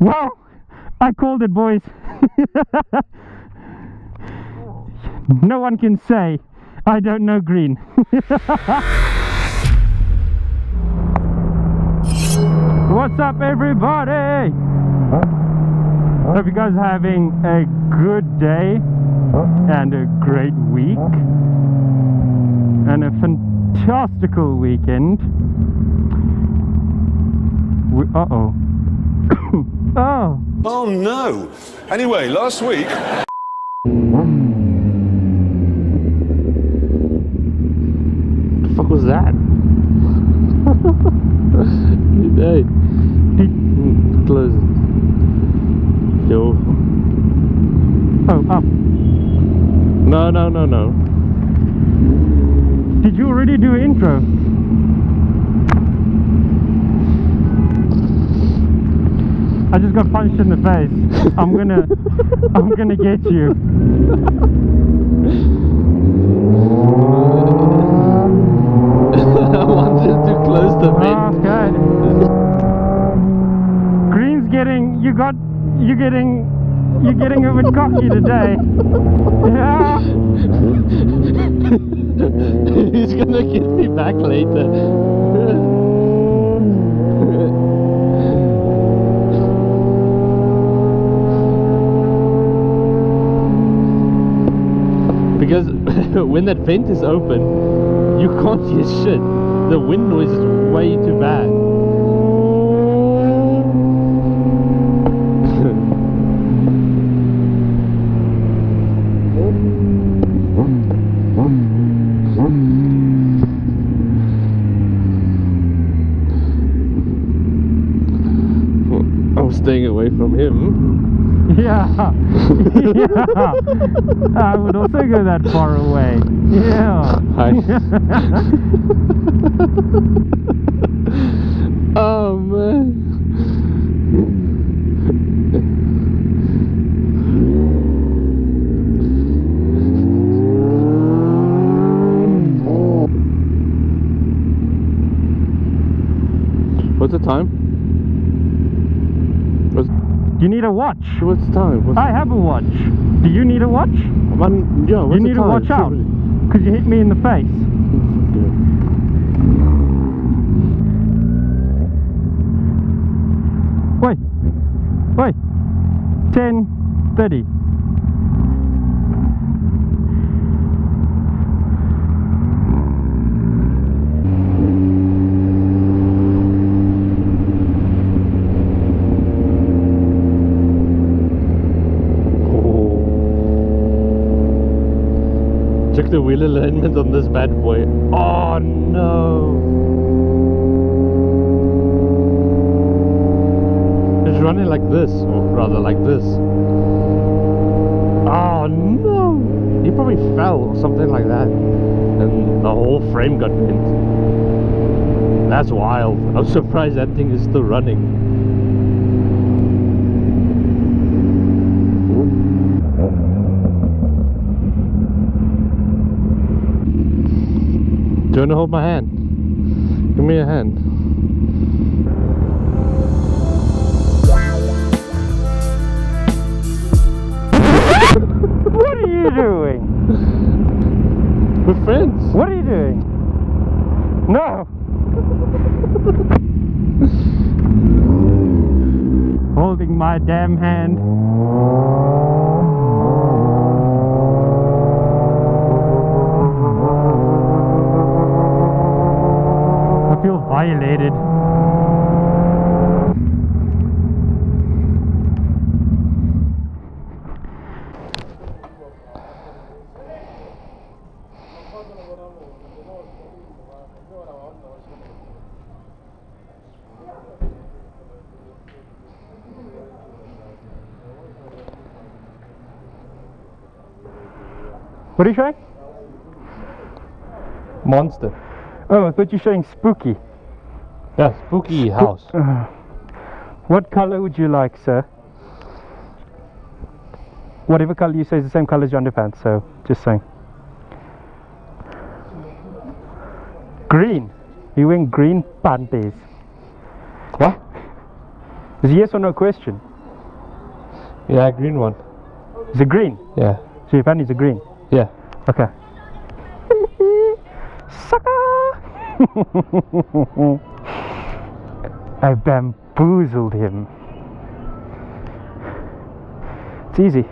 Well, I called it, boys. No one can say I don't know green. What's up, everybody? Hope you guys are having a good day and a great week and a fantastical weekend. Uh-oh. Oh. Oh no! Anyway, last week... The fuck was that? Hey, close it. Yo. Oh, up. No. Did you already do an intro? I just got punched in the face. I'm gonna get you. I wanted to close the vent. Okay. Green's you're getting a bit cocky today. Yeah. He's gonna get me back later. Because when that vent is open, you can't hear shit. The wind noise is way too bad. I'm staying away from him. Yeah. Yeah. I would also go that far away. Yeah. Hi. Oh man. What's the time? You need a watch. What's the time? I have a watch. Do you need a watch? Yeah, what's You need the to time? watch out because you hit me in the face. Wait. 10:30. Check the wheel alignment on this bad boy. Oh no! It's running like this, or rather like this. Oh no! He probably fell or something like that, and the whole frame got bent. That's wild. I'm surprised that thing is still running. Do you want to hold my hand? Give me a hand. What are you doing? We're friends. What are you doing? No. Holding my damn hand. I feel violated. What are you showing? Monster. Oh, I thought you were showing spooky. Yeah, spooky house. What color would you like, sir? Whatever color you say is the same color as your underpants, so just saying. Green. You're wearing green panties. It's a yes or no question. Yeah, green one. Is it green? Yeah. So your panties are green? Yeah. Okay. Sucker! I bamboozled him. It's easy.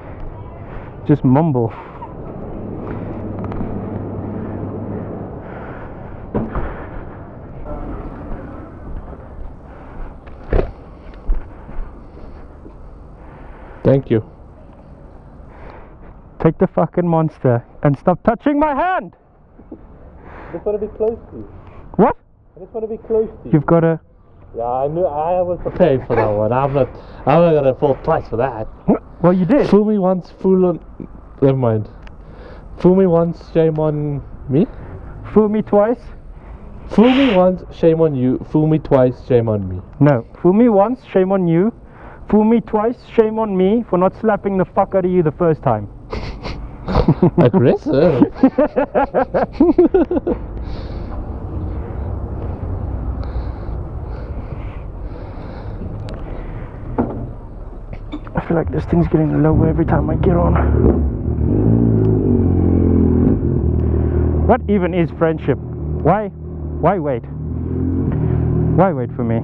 Just mumble. Thank you. Take the fucking monster and stop touching my hand! I just want to be close to you. What? I just want to be close to you. You've got to... Yeah, I knew. I was prepared for that one. I'm not gonna fall twice for that. Well, you did. Fool me once, fool on... Never mind. Fool me once, shame on me? Fool me twice? Fool me once, shame on you. Fool me twice, shame on me. No. Fool me once, shame on you. Fool me twice, shame on me for not slapping the fuck out of you the first time. Aggressive. I feel like this thing's getting lower every time I get on. What even is friendship? Why wait? Why wait for me?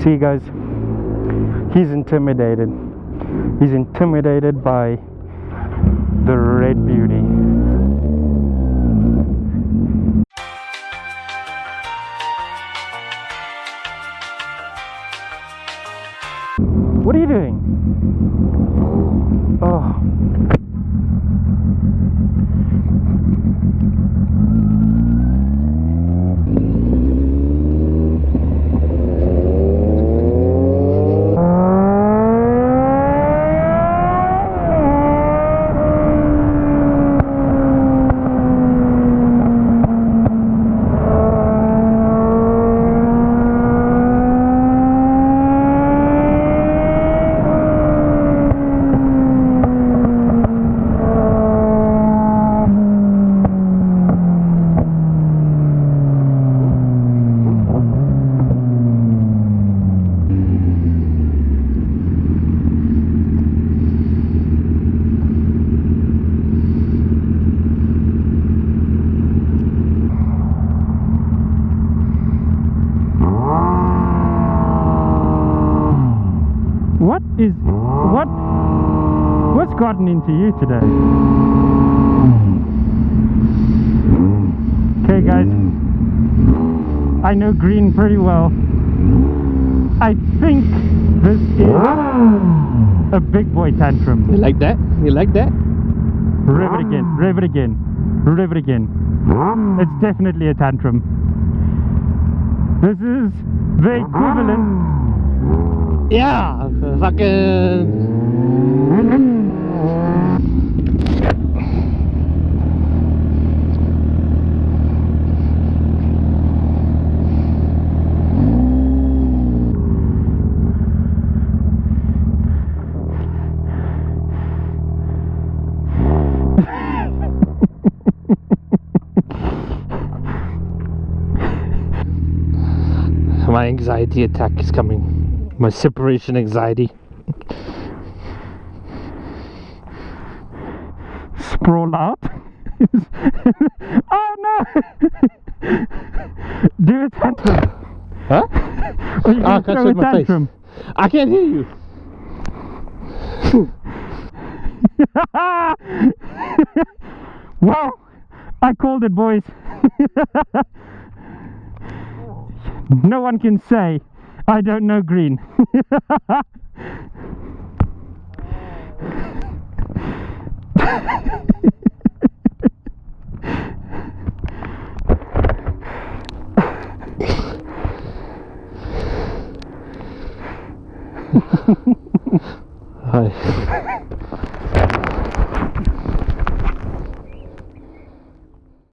See guys, he's intimidated. He's intimidated by the red beauty. What are you doing? Oh. What's gotten into you today? Okay guys, I know green pretty well. I think this is a big boy tantrum. You like that? You like that? Rev it again, rev it again, rev it again. It's definitely a tantrum. This is the equivalent. Yeah, fucking. My anxiety attack is coming. My separation anxiety. Sprawl out. Oh no! Do a tantrum. Huh? Or you I can can't throw show a my tantrum. face. I can't hear you. Well, I called it, boys. No one can say I don't know green. Hi.